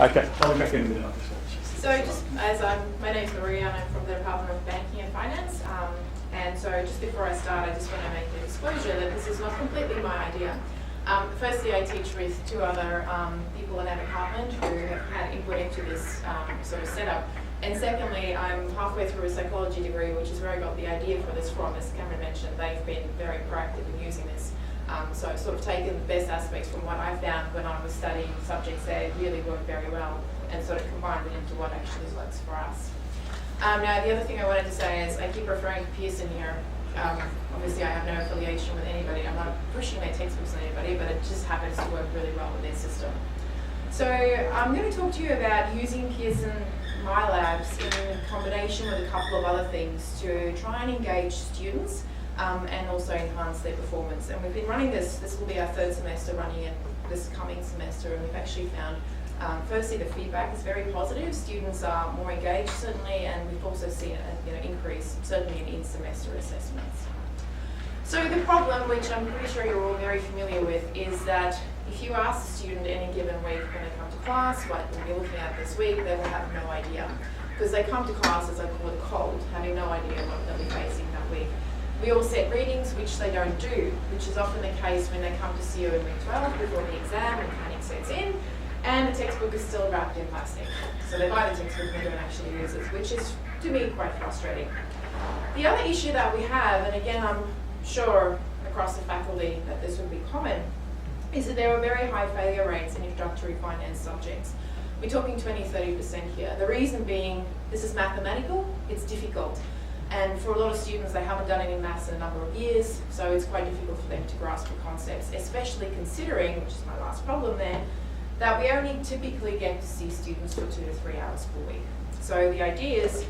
Okay, I'll be back in a minute. So just as my name's Maria and I'm from the Department of Banking and Finance. And so just before I start, I just want to make the disclosure that this is not completely my idea. Firstly, I teach with two other people in our department who have had input into this sort of setup. And secondly, I'm halfway through a psychology degree, which is where I got the idea for this from. As Cameron mentioned, they've been very proactive in using this. So I've sort of taken the best aspects from what I found when I was studying subjects that really work very well and sort of combined it into what actually works for us. Now, the other thing I wanted to say is I keep referring to Pearson here. Obviously, I have no affiliation with anybody. I'm not pushing their textbooks on anybody, but it just happens to work really well with their system. So I'm going to talk to you about using Pearson mylabs in combination with a couple of other things to try and engage students and also enhance their performance. And we've been running this will be our third semester running it this coming semester, and we've actually found firstly, the feedback is very positive. Students are more engaged, certainly, and we've also seen an increase, certainly in in-semester assessments. So the problem, which I'm pretty sure you're all very familiar with, is that if you ask a student any given week when they come to class, what we're looking at this week, they will have no idea. Because they come to class, as I call it, cold, having no idea what they'll be facing that week. We all set readings, which they don't do, which is often the case when they come to see you in week 12 before the exam and panic sets in. And the textbook is still wrapped in plastic. So they buy the textbook and they don't actually use it, which is, to me, quite frustrating. The other issue that we have, and again, I'm sure across the faculty that this would be common, is that there are very high failure rates in introductory finance subjects. We're talking 20-30% here. The reason being, this is mathematical, it's difficult. And for a lot of students, they haven't done it in maths in a number of years, so it's quite difficult for them to grasp the concepts, especially considering, which is my last problem there, that we only typically get to see students for 2 to 3 hours per week. So the idea is,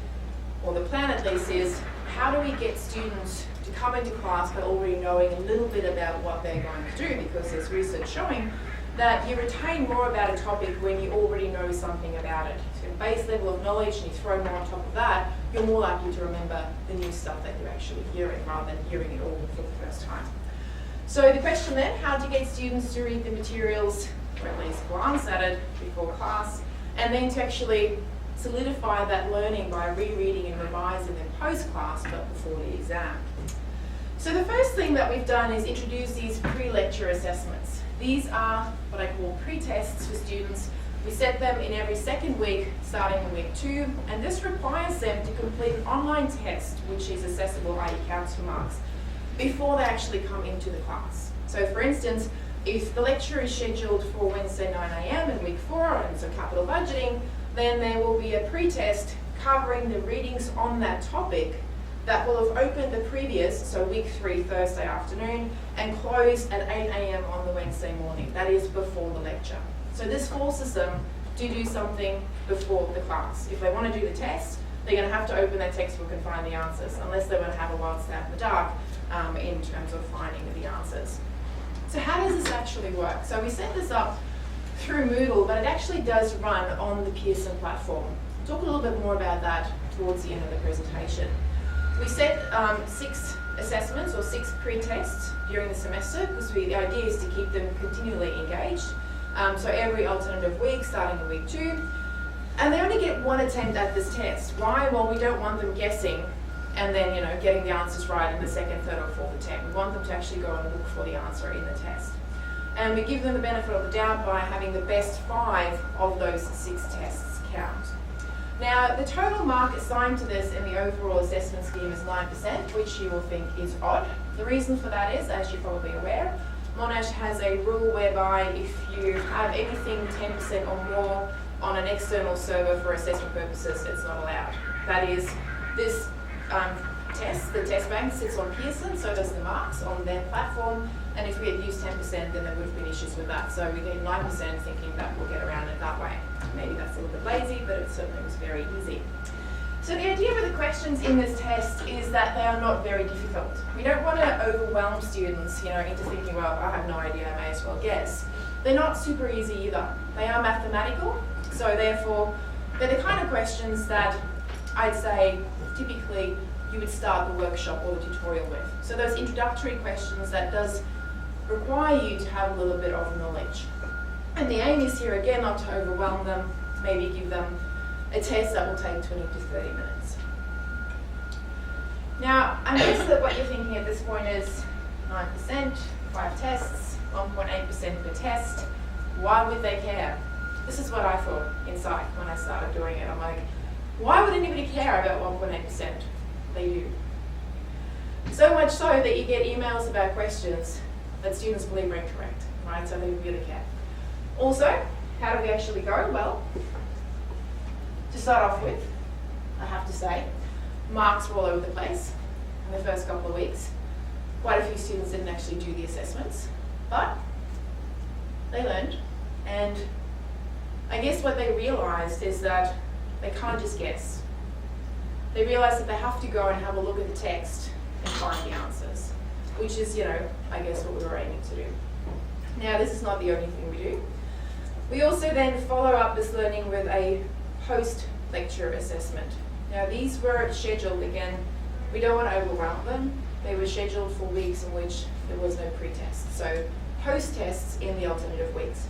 or the plan at least is, how do we get students to come into class but already knowing a little bit about what they're going to do, because there's research showing that you retain more about a topic when you already know something about it. So a base level of knowledge and you throw more on top of that, you're more likely to remember the new stuff that you're actually hearing rather than hearing it all for the first time. So the question then, how do you get students to read the materials, or at least glance at it before class, and then to actually solidify that learning by rereading and revising them post-class but before the exam? So the first thing that we've done is introduce these pre-lecture assessments. These are what I call pre-tests for students. We set them in every second week, starting in week 2, and this requires them to complete an online test, which is accessible, i.e. counts for marks, before they actually come into the class. So for instance, if the lecture is scheduled for Wednesday 9 a.m. in week 4, and so capital budgeting, then there will be a pre-test covering the readings on that topic that will have opened the previous, so week 3, Thursday afternoon, and closed at 8 a.m. on the Wednesday morning. That is before the lecture. So this forces them to do something before the class. If they want to do the test, they're going to have to open their textbook and find the answers, unless they want to have a wild stab in the dark in terms of finding the answers. So how does this actually work? So we set this up through Moodle, but it actually does run on the Pearson platform. We'll talk a little bit more about that towards the end of the presentation. We set 6 assessments or 6 pre-tests during the semester, because the idea is to keep them continually engaged. So every alternative week, starting in week 2. And they only get 1 attempt at this test. Why? Well, we don't want them guessing and then, getting the answers right in the second, third, or fourth attempt. We want them to actually go and look for the answer in the test. And we give them the benefit of the doubt by having the best 5 of those 6 tests count. Now, the total mark assigned to this in the overall assessment scheme is 9%, which you will think is odd. The reason for that is, as you're probably aware, Monash has a rule whereby if you have anything 10% or more on an external server for assessment purposes, it's not allowed. That is, this test, the test bank sits on Pearson, so does the marks on their platform, and if we had used 10%, then there would have been issues with that. So we did 9% thinking that we'll get around it that way. Maybe that's a little bit lazy, but it certainly was very easy. So the idea with the questions in this test is that they are not very difficult. We don't want to overwhelm students, into thinking, well, I have no idea, I may as well guess. They're not super easy either. They are mathematical, so therefore they're the kind of questions that I'd say typically you would start the workshop or the tutorial with. So those introductory questions that does require you to have a little bit of knowledge. And the aim is here again not to overwhelm them, maybe give them a test that will take 20 to 30 minutes. Now, I guess that what you're thinking at this point is 9%, 5 tests, 1.8% per test. Why would they care? This is what I thought inside when I started doing it. I'm like, why would anybody care about 1.8%? They do. So much so that you get emails about questions that students believe are incorrect, right? So they really care. Also, how do we actually go? Well, to start off with, I have to say, marks were all over the place in the first couple of weeks. Quite a few students didn't actually do the assessments, but they learned. And I guess what they realized is that they can't just guess. They realized that they have to go and have a look at the text and find the answers, which is, I guess what we were aiming to do. Now, this is not the only thing we do. We also then follow up this learning with a post-lecture assessment. Now, these were scheduled, again, we don't want to overwhelm them. They were scheduled for weeks in which there was no pre-test. So, post-tests in the alternative weeks.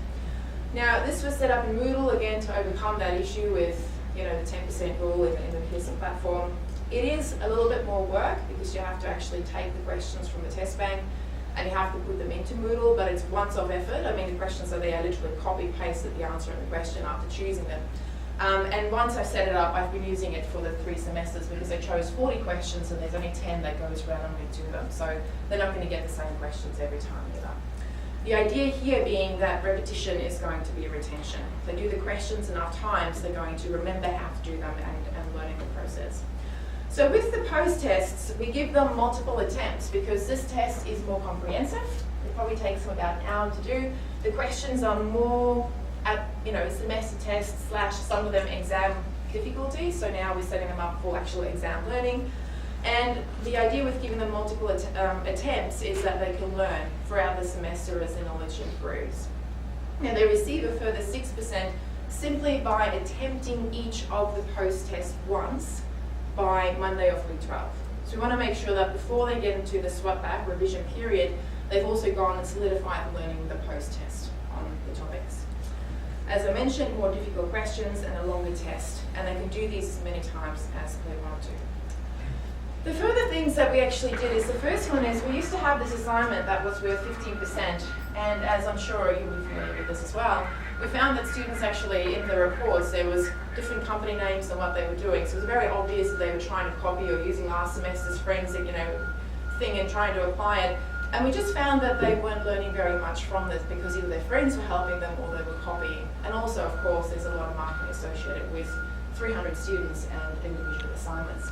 Now, this was set up in Moodle, again, to overcome that issue with, the 10% rule in the Pearson platform. It is a little bit more work because you have to actually take the questions from the test bank and you have to put them into Moodle, but it's once-off effort. I mean, the questions are there, I literally copy-pasted the answer in the question after choosing them. And once I've set it up, I've been using it for the 3 semesters because I chose 40 questions and there's only 10 that goes randomly to them. So they're not going to get the same questions every time either. The idea here being that repetition is going to be a retention. If they do the questions enough times, they're going to remember how to do them and learning the process. So with the post-tests, we give them multiple attempts because this test is more comprehensive. It probably takes them about an hour to do. The questions are more at, semester test / some of them exam difficulty. So now we're setting them up for actual exam learning. And the idea with giving them multiple attempts is that they can learn throughout the semester as their knowledge improves. Now they receive a further 6% simply by attempting each of the post-tests once by Monday of week 12. So we want to make sure that before they get into the swap back revision period, they've also gone and solidified the learning with the post-test on the topics. As I mentioned, more difficult questions and a longer test, and they can do these as many times as they want to. The further things that we actually did is, the first one is we used to have this assignment that was worth 15%, and as I'm sure you'll be familiar with this as well, we found that students actually, in the reports, there was different company names and what they were doing, so it was very obvious that they were trying to copy or using last semester's forensic, thing and trying to apply it. And we just found that they weren't learning very much from this because either their friends were helping them or they were copying. And also, of course, there's a lot of marking associated with 300 students and individual assignments.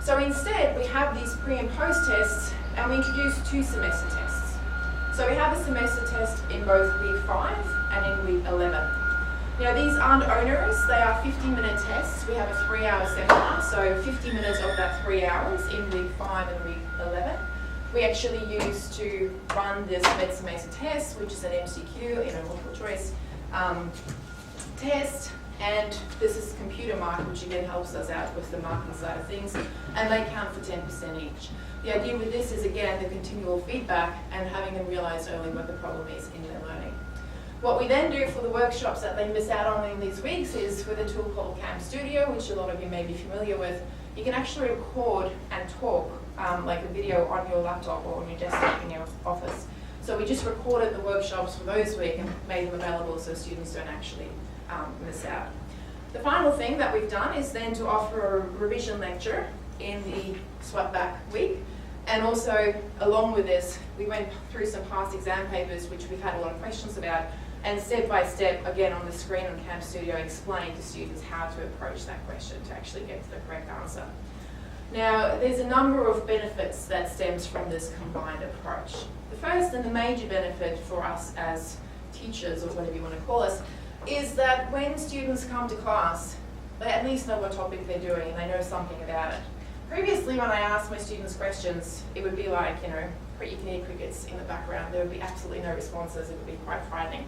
So instead, we have these pre and post tests, and we introduce 2 semester tests. So we have a semester test in both week 5 and in week 11. Now these aren't onerous, they are 15-minute tests. We have a 3-hour seminar, so 50 minutes of that 3 hours in week 5 and week 11. We actually use to run this mid-semester test, which is an MCQ, multiple choice test. And this is computer mark, which again helps us out with the marking side of things, and they count for 10% each. The idea with this is, again, the continual feedback and having them realize early what the problem is in their learning. What we then do for the workshops that they miss out on in these weeks is with a tool called Cam Studio, which a lot of you may be familiar with. You can actually record and talk like a video on your laptop or on your desktop in your office. So we just recorded the workshops for those weeks and made them available so students don't actually miss out. The final thing that we've done is then to offer a revision lecture in the swap back week, and also along with this we went through some past exam papers which we've had a lot of questions about, and step by step again on the screen on Cam Studio explain to students how to approach that question to actually get to the correct answer. Now there's a number of benefits that stems from this combined approach. The first and the major benefit for us as teachers, or whatever you want to call us, is that when students come to class, they at least know what topic they're doing and they know something about it. Previously, when I asked my students questions, it would be like, you can hear crickets in the background. There would be absolutely no responses. It would be quite frightening.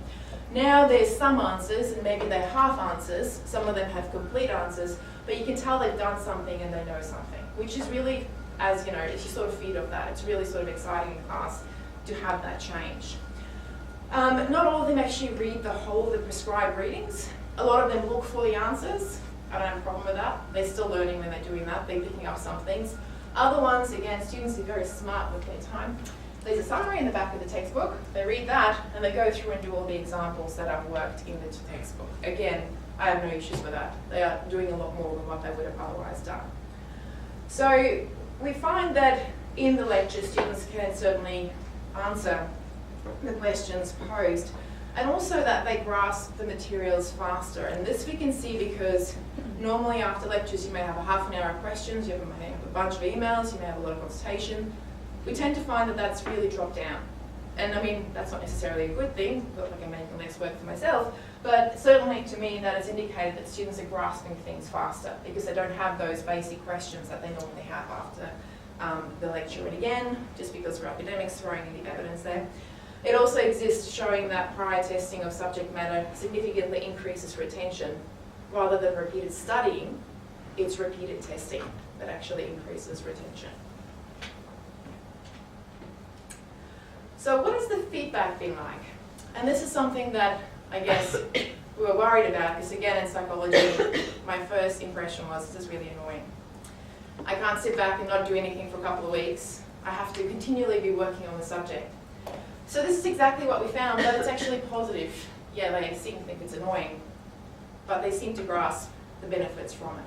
Now there's some answers, and maybe they're half answers. Some of them have complete answers, but you can tell they've done something and they know something, which is really, it's you sort of feed off that. It's really sort of exciting in class to have that change. Not all of them actually read the whole of the prescribed readings. A lot of them look for the answers. I don't have a problem with that. They're still learning when they're doing that. They're picking up some things. Other ones, again, students are very smart with their time. There's a summary in the back of the textbook. They read that and they go through and do all the examples that I've worked in the textbook. Again, I have no issues with that. They are doing a lot more than what they would have otherwise done. So we find that in the lecture, students can certainly answer the questions posed, and also that they grasp the materials faster. And this we can see because normally after lectures you may have a half an hour of questions, you may have a bunch of emails, you may have a lot of consultation. We tend to find that that's really dropped down. And I mean, that's not necessarily a good thing, but like I'm making less work for myself, but certainly to me that has indicated that students are grasping things faster because they don't have those basic questions that they normally have after the lecture. And again, just because we're academics throwing in the evidence there. It also exists showing that prior testing of subject matter significantly increases retention. Rather than repeated studying, it's repeated testing that actually increases retention. So what has the feedback been like? And this is something that I guess we were worried about because again in psychology, my first impression was this is really annoying. I can't sit back and not do anything for a couple of weeks. I have to continually be working on the subject. So this is exactly what we found, but it's actually positive. Yeah, they seem to think it's annoying, but they seem to grasp the benefits from it.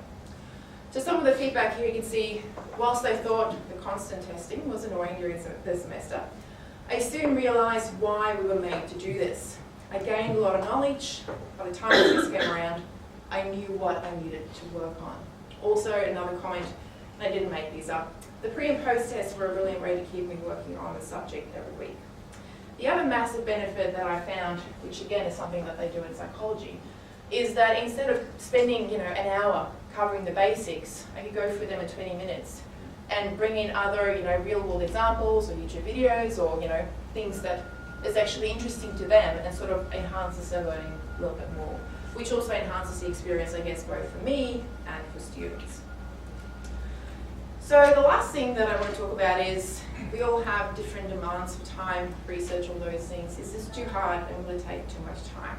So some of the feedback here you can see, whilst they thought the constant testing was annoying during the semester, I soon realised why we were made to do this. I gained a lot of knowledge. By the time this came around, I knew what I needed to work on. Also, another comment, and I didn't make these up, the pre and post tests were a brilliant way to keep me working on the subject every week. The other massive benefit that I found, which again is something that they do in psychology, is that instead of spending an hour covering the basics, I could go through them in 20 minutes and bring in other real world examples or YouTube videos or things that is actually interesting to them and sort of enhances their learning a little bit more, which also enhances the experience, I guess, both for me and for students. So the last thing that I want to talk about is we all have different demands for time, research, all those things. Is this too hard and will it take too much time?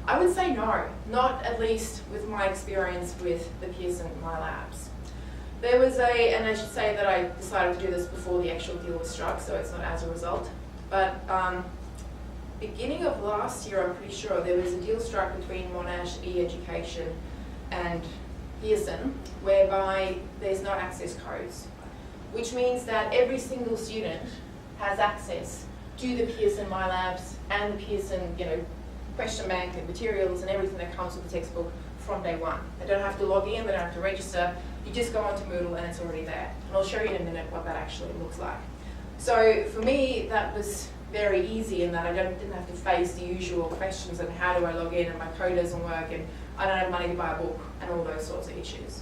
I would say no, not at least with my experience with the Pearson mylabs. There was and I should say that I decided to do this before the actual deal was struck, so it's not as a result. But beginning of last year, I'm pretty sure, there was a deal struck between Monash e-Education and Pearson, whereby there's no access codes, which means that every single student has access to the Pearson mylabs and the Pearson, question bank and materials and everything that comes with the textbook from day one. They don't have to log in, they don't have to register. You just go onto Moodle and it's already there. And I'll show you in a minute what that actually looks like. So for me, that was very easy in that I didn't have to face the usual questions of how do I log in and my code doesn't work and I don't have money to buy a book and all those sorts of issues.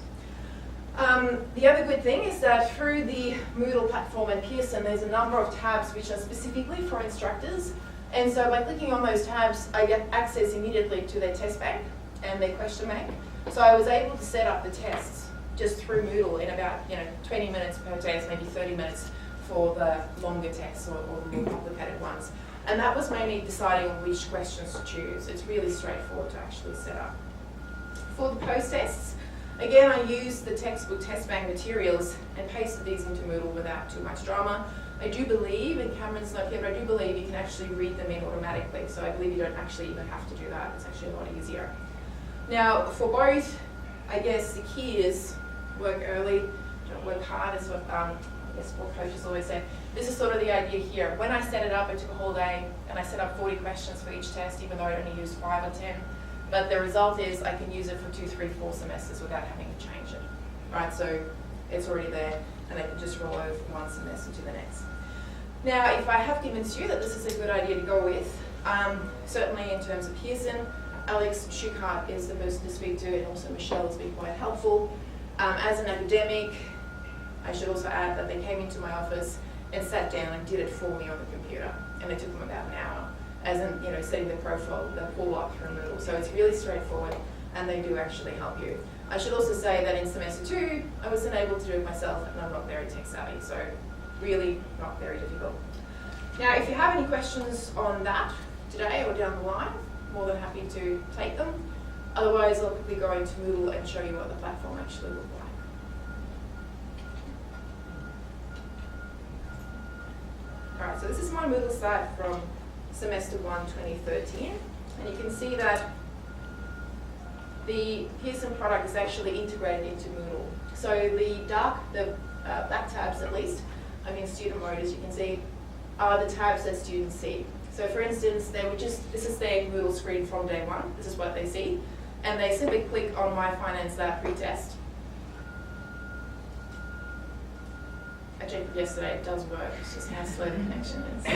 The other good thing is that through the Moodle platform at Pearson, there's a number of tabs which are specifically for instructors. And so by clicking on those tabs, I get access immediately to their test bank and their question bank. So I was able to set up the tests just through Moodle in about 20 minutes per test, maybe 30 minutes for the longer tests or the more complicated ones. And that was mainly deciding on which questions to choose. It's really straightforward to actually set up. For the post tests, again, I used the textbook test bank materials and pasted these into Moodle without too much drama. I do believe, and Cameron's not here, but I do believe you can actually read them in automatically. So I believe you don't actually even have to do that. It's actually a lot easier. Now, for both, I guess the key is work early, don't work hard, is what I guess what coaches always say. This is sort of the idea here. When I set it up, it took a whole day, and I set up 40 questions for each test, even though I only used 5 or 10. But the result is I can use it for 2, 3, 4 semesters without having to change it. Right? So it's already there, and I can just roll over from one semester to the next. Now, if I have convinced you that this is a good idea to go with, certainly in terms of Pearson, Alex Schuchart is the person to speak to, and also Michelle has been quite helpful. As an academic, I should also add that they came into my office and sat down and did it for me on the computer, and it took them about an hour, as in setting the profile, the pull up through Moodle. So it's really straightforward, and they do actually help you. I should also say that in semester 2, I wasn't able to do it myself, and I'm not very tech savvy, so really not very difficult. Now, if you have any questions on that, today or down the line, more than happy to take them. Otherwise, I'll quickly go into Moodle and show you what the platform actually looks like. Alright, so this is my Moodle site from semester 1, 2013. And you can see that the Pearson product is actually integrated into Moodle. So the black tabs at least, I'm in student mode as you can see, are the tabs that students see. So for instance, this is their Moodle screen from day one, this is what they see, and they simply click on My Finance Lab pre-test. I checked yesterday, it does work, it's just how slow the connection is.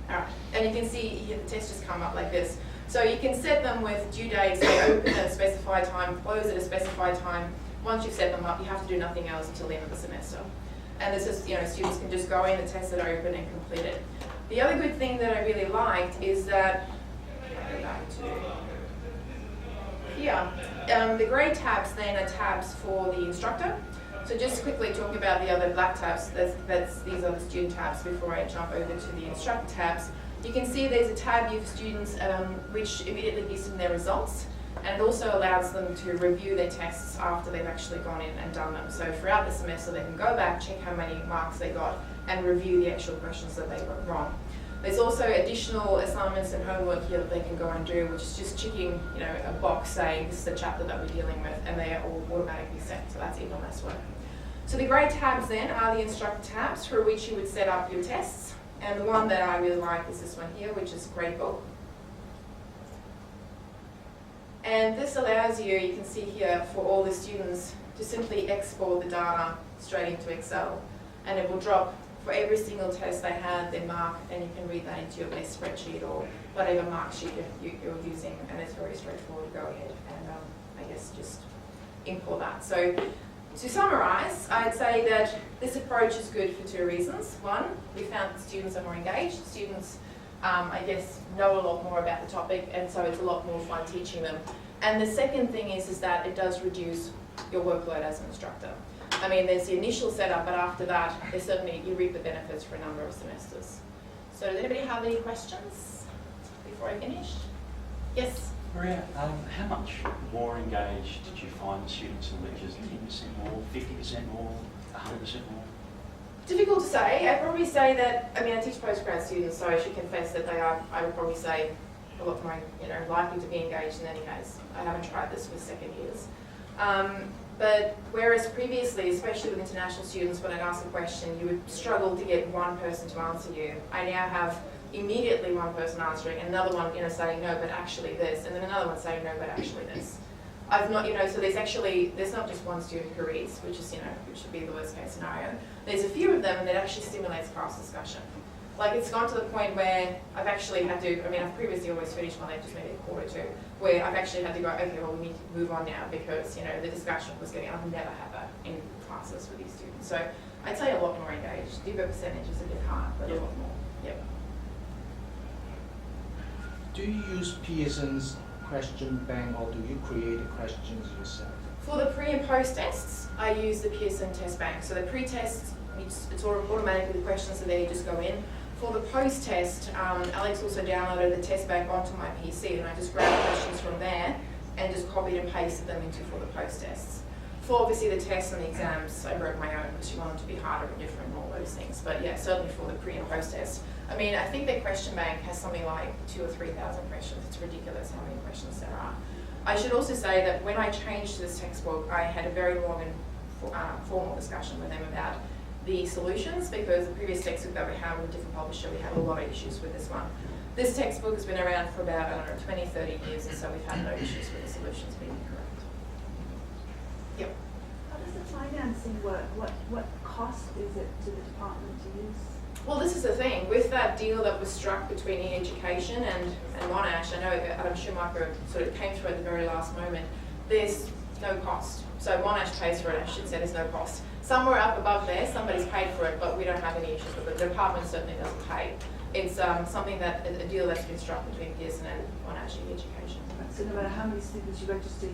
Alright, and you can see here the test just come up like this. So you can set them with due dates, they open at a specified time, close at a specified time. Once you've set them up, you have to do nothing else until the end of the semester. And this is, students can just go in, the tests that are open and complete it. The other good thing that I really liked is that, I'll go back to here, the grey tabs then are tabs for the instructor. So just quickly talking about the other black tabs, these are the student tabs before I jump over to the instructor tabs. You can see there's a tab here for students which immediately gives them their results, and it also allows them to review their tests after they've actually gone in and done them. So throughout the semester they can go back, check how many marks they got, and review the actual questions that they got wrong. There's also additional assignments and homework here that they can go and do, which is just ticking a box saying this is the chapter that we're dealing with, and they are all automatically set, so that's even less work. So the grey tabs then are the instructor tabs for which you would set up your tests, and the one that I really like is this one here, which is Gradebook. And this allows you can see here, for all the students to simply export the data straight into Excel, and it will drop for every single test they had, their mark, and you can read that into your best spreadsheet or whatever mark sheet you're using, and it's very straightforward to go ahead and I guess just import that. So to summarise, I'd say that this approach is good for two reasons. One, we found that students are more engaged. Students, I guess, know a lot more about the topic, and so it's a lot more fun teaching them. And the second thing is that it does reduce your workload as an instructor. I mean, there's the initial setup, but after that, you reap the benefits for a number of semesters. So does anybody have any questions before I finish? Yes? Maria, how much more engaged did you find the students in lectures? 10% more, 50% more, 100% more? Difficult to say. I'd probably say that, I teach postgrad students, so I should confess that they are, I would probably say, a lot more likely to be engaged in any case. I haven't tried this with second years. But whereas previously, especially with international students, when I'd ask a question, you would struggle to get one person to answer you. I now have immediately one person answering, and another one saying no, but actually this, and then another one saying no, but actually this. I've not, so there's not just one student who reads, which is, which would be the worst case scenario. There's a few of them, and it actually stimulates class discussion. Like, it's gone to the point where I've actually had to, I've previously always finished my lectures maybe a quarter to, where I've actually had to go, okay, well, we need to move on now because, the discussion was getting, I've never had that in classes with these students. So I'd say a lot more engaged. The percentage is a bit hard, but a lot more. Yep. Do you use Pearson's question bank, or do you create the questions yourself? For the pre and post tests, I use the Pearson test bank. So the pre-test, it's automatically the questions are there, you just go in. For the post-test, Alex also downloaded the test bank onto my PC, and I just grabbed questions from there and just copied and pasted them into for the post-tests. For obviously the tests and the exams, I wrote my own because you want them to be harder and different and all those things. But yeah, certainly for the pre and post-test. I think their question bank has something like 2,000 or 3,000 questions. It's ridiculous how many questions there are. I should also say that when I changed to this textbook, I had a very long and formal discussion with them about the solutions, because the previous textbook that we had with a different publisher, we had a lot of issues with this one. This textbook has been around for about, 20, 30 years, and so we've had no issues with the solutions being correct. Yep. How does the financing work? What cost is it to the department to use? Well, this is the thing. With that deal that was struck between e-education and Monash, I know Adam Schumacher sort of came through at the very last moment, there's no cost. So Monash pays for it, I should say there's no cost. Somewhere up above there, somebody's paid for it, but we don't have any issues with it. The department certainly doesn't pay. It's something that, a deal that's been struck between Pearson and Monash e-education. So no matter how many students you register,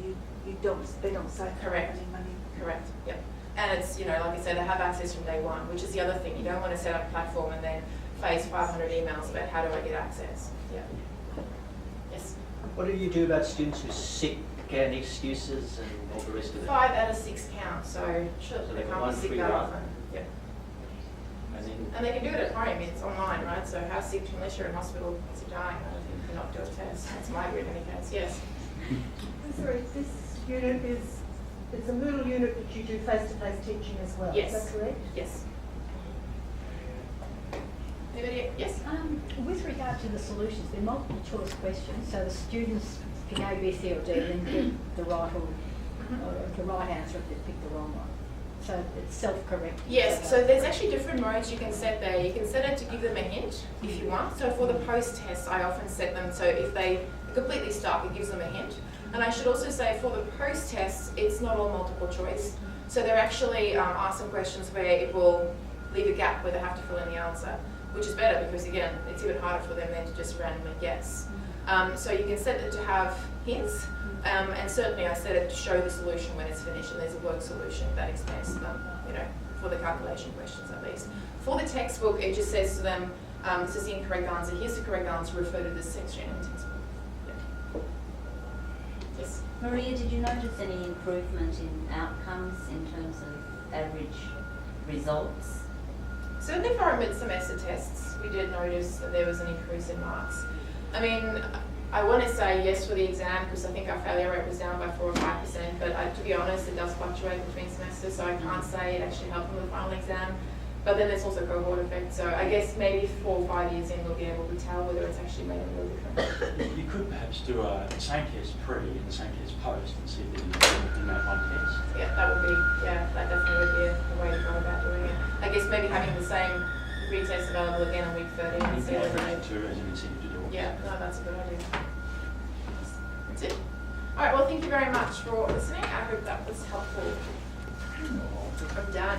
they don't sign for Correct. any money? Correct, yep. And it's, like I said, they have access from day one, which is the other thing. You don't want to set up a platform and then face 500 emails about how do I get access. Yeah. Yes. What do you do about students who are sick and excuses and all the rest of it? 5 out of 6 count, so So they they've got can't one be sick free that run. often. Yeah. And And they can do it at home. It's online, right? So how sick, unless you're in hospital, it's dying. I don't think you cannot do a test. That's my view in any case. Yes. Sorry, this unit it's a Moodle unit that you do face-to-face teaching as well, Yes. is that correct? Yes. Anybody? Yes? With regard to the solutions, they're multiple choice questions, so the students pick A, B, C or D and then get the right or the right answer if they pick the wrong one. So it's self-correct. Yes, so there's actually different modes you can set there. You can set it to give them a hint if you want. So for the post-test, I often set them so if they completely stuck, it gives them a hint. And I should also say for the post-test, it's not all multiple choice. So there actually are some questions where it will leave a gap where they have to fill in the answer, which is better because again, it's even harder for them than to just randomly guess. So you can set it to have hints, and certainly I set it to show the solution when it's finished, and there's a work solution that explains to them, for the calculation questions at least. For the textbook, it just says to them, this is the incorrect answer, here's the correct answer, refer to this section in the textbook. Yeah. Yes? Maria, did you notice any improvement in outcomes in terms of average results? Certainly for our mid-semester tests, we did notice that there was an increase in marks. I mean, I want to say yes for the exam because I think our failure rate was down by 4 or 5%, but to be honest, it does fluctuate between semesters, so I can't say it actually helped them with the final exam. But then there's also cohort effect, so I guess maybe 4 or 5 years in we'll be able to tell whether it's actually made a real difference. You could perhaps do the same test pre and the same test post and see if there's improvement in that one test. Yeah, that definitely would be a way to go about doing it. I guess maybe having the same retest available again on week 13 and see what it is. As an incentive to do it. Yeah, no, that's a good idea. That's it. All right, well, thank you very much for listening. I hope that was helpful. I'm done.